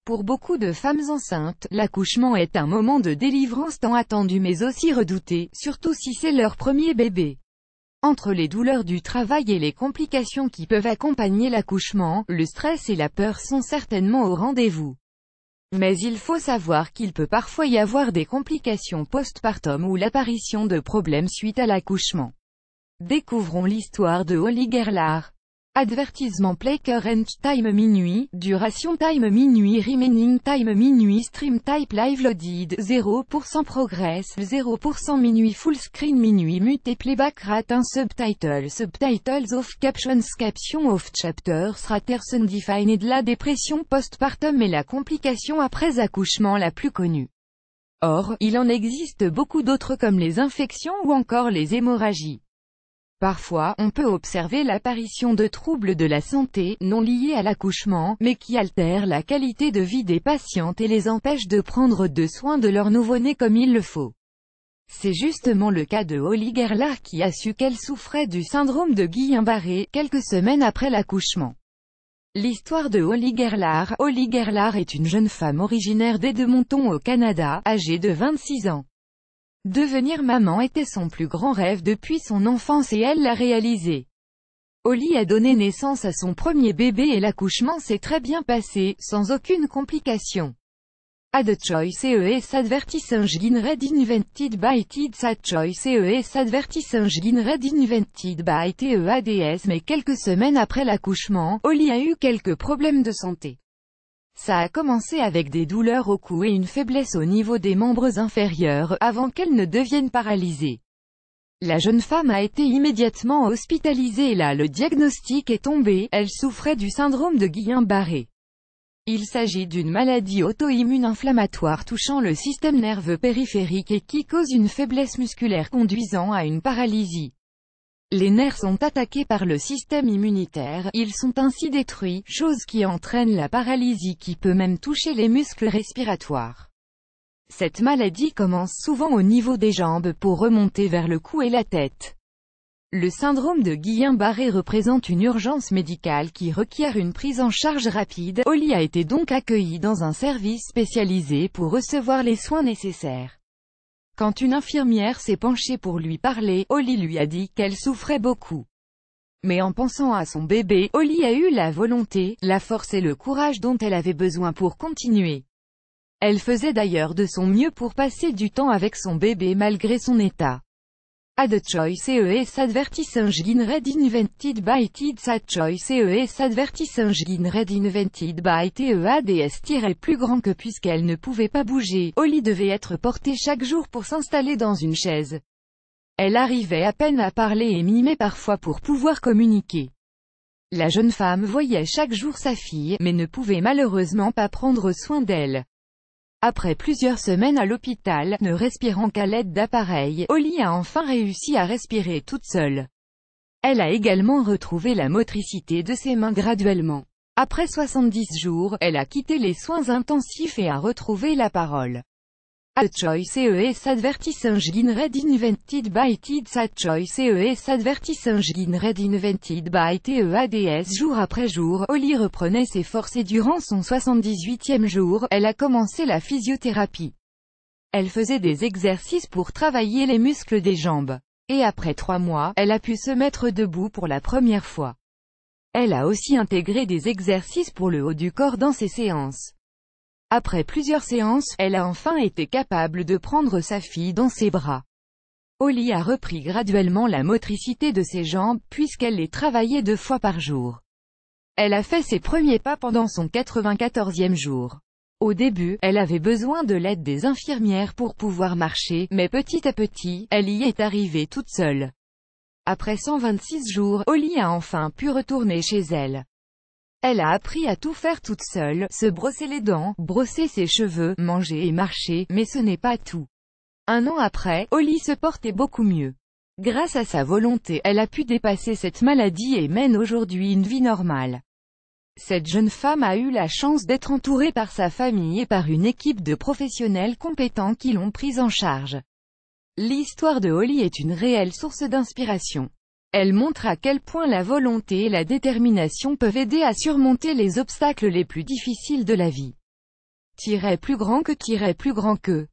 Pour beaucoup de femmes enceintes, l'accouchement est un moment de délivrance tant attendu mais aussi redouté, surtout si c'est leur premier bébé. Entre les douleurs du travail et les complications qui peuvent accompagner l'accouchement, le stress et la peur sont certainement au rendez-vous. Mais il faut savoir qu'il peut parfois y avoir des complications postpartum ou l'apparition de problèmes suite à l'accouchement. Découvrons l'histoire de Holly Gerlach. Advertisement play current time minuit, duration time minuit remaining time minuit stream type live loaded, 0% progress, 0% minuit full screen minuit mute et playback rate 1 subtitles of captions caption of chapters raters undefined. La dépression postpartum est la complication après accouchement la plus connue. Or, il en existe beaucoup d'autres comme les infections ou encore les hémorragies. Parfois, on peut observer l'apparition de troubles de la santé, non liés à l'accouchement, mais qui altèrent la qualité de vie des patientes et les empêchent de prendre soin de leur nouveau-né comme il le faut. C'est justement le cas de Holly Gerlach qui a su qu'elle souffrait du syndrome de Guillain-Barré, quelques semaines après l'accouchement. L'histoire de Holly Gerlach. Holly Gerlach est une jeune femme originaire d'Edmonton au Canada, âgée de 26 ans. Devenir maman était son plus grand rêve depuis son enfance et elle l'a réalisé. Holly a donné naissance à son premier bébé et l'accouchement s'est très bien passé, sans aucune complication. Ad choice ES advertising read invented by Tids Ad choice ES advertising read invented by TEADS. Mais quelques semaines après l'accouchement, Holly a eu quelques problèmes de santé. Ça a commencé avec des douleurs au cou et une faiblesse au niveau des membres inférieurs, avant qu'elle ne devienne paralysée. La jeune femme a été immédiatement hospitalisée et là le diagnostic est tombé, elle souffrait du syndrome de Guillain-Barré. Il s'agit d'une maladie auto-immune inflammatoire touchant le système nerveux périphérique et qui cause une faiblesse musculaire conduisant à une paralysie. Les nerfs sont attaqués par le système immunitaire, ils sont ainsi détruits, chose qui entraîne la paralysie qui peut même toucher les muscles respiratoires. Cette maladie commence souvent au niveau des jambes pour remonter vers le cou et la tête. Le syndrome de Guillain-Barré représente une urgence médicale qui requiert une prise en charge rapide. Holly a été donc accueillie dans un service spécialisé pour recevoir les soins nécessaires. Quand une infirmière s'est penchée pour lui parler, Holly lui a dit qu'elle souffrait beaucoup. Mais en pensant à son bébé, Holly a eu la volonté, la force et le courage dont elle avait besoin pour continuer. Elle faisait d'ailleurs de son mieux pour passer du temps avec son bébé malgré son état. Ad choice ES advertising read invented by Tids Ad choice ES advertising read invented by TEADS. Plus grand que puisqu'elle ne pouvait pas bouger, Holly devait être portée chaque jour pour s'installer dans une chaise. Elle arrivait à peine à parler et mimait parfois pour pouvoir communiquer. La jeune femme voyait chaque jour sa fille, mais ne pouvait malheureusement pas prendre soin d'elle. Après plusieurs semaines à l'hôpital, ne respirant qu'à l'aide d'appareils, Holly a enfin réussi à respirer toute seule. Elle a également retrouvé la motricité de ses mains graduellement. Après 70 jours, elle a quitté les soins intensifs et a retrouvé la parole. Ad choice ES advertising read invented by Tids Ad choice ES advertising read invented by TEADS. Jour après jour, Holly reprenait ses forces et durant son 78e jour, elle a commencé la physiothérapie. Elle faisait des exercices pour travailler les muscles des jambes. Et après 3 mois, elle a pu se mettre debout pour la première fois. Elle a aussi intégré des exercices pour le haut du corps dans ses séances. Après plusieurs séances, elle a enfin été capable de prendre sa fille dans ses bras. Holly a repris graduellement la motricité de ses jambes, puisqu'elle les travaillait 2 fois par jour. Elle a fait ses premiers pas pendant son 94e jour. Au début, elle avait besoin de l'aide des infirmières pour pouvoir marcher, mais petit à petit, elle y est arrivée toute seule. Après 126 jours, Holly a enfin pu retourner chez elle. Elle a appris à tout faire toute seule, se brosser les dents, brosser ses cheveux, manger et marcher, mais ce n'est pas tout. 1 an après, Holly se portait beaucoup mieux. Grâce à sa volonté, elle a pu dépasser cette maladie et mène aujourd'hui une vie normale. Cette jeune femme a eu la chance d'être entourée par sa famille et par une équipe de professionnels compétents qui l'ont prise en charge. L'histoire de Holly est une réelle source d'inspiration. Elle montre à quel point la volonté et la détermination peuvent aider à surmonter les obstacles les plus difficiles de la vie. plus grand que plus grand que